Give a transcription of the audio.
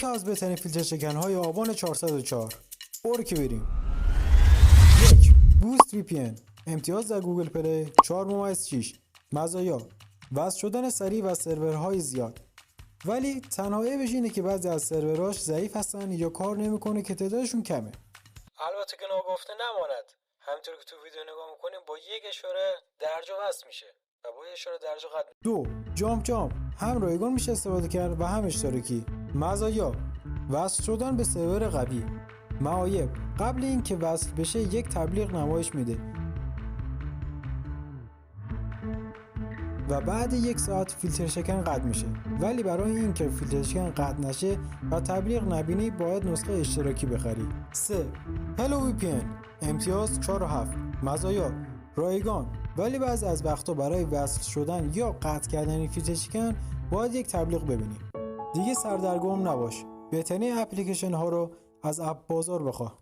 تا از بهترین فیلتر شکن‌های آبان 404. برو که بریم. 1. بوست وی پی ان. امتیاز در گوگل پلی 4.6. مزایا: وصل شدن سریع و سرورهای زیاد. ولی تنها عیبش اینه که بعضی از سروراش ضعیف هستن یا کار نمیکنه که تعدادشون کمه. البته که ناگفته نماند، همونطور که تو ویدیو نگاه میکنیم با یک اشاره درجا وصل میشه و با یک اشاره درجا قطع. 2. جامپ هم رایگان میشه استفاده کرد و هم اشتراکی. مزایا: وصل شدن به سرور قوی. معایب: قبل این که وصل بشه یک تبلیغ نمایش میده و بعد 1 ساعت فیلتر شکن قطع میشه. ولی برای این که فیلتر شکن قطع نشه و تبلیغ نبینی باید نسخه اشتراکی بخری. 3. هلو وی پی ان. امتیاز 4.7. مزایا: رایگان، ولی بعضی از وقتا برای وصل شدن یا قطع کردن فیلتر شکن باید یک تبلیغ ببینی. دیگه سردرگم نباش. بهترین اپلیکیشن ها رو از اپ بازار بخواه.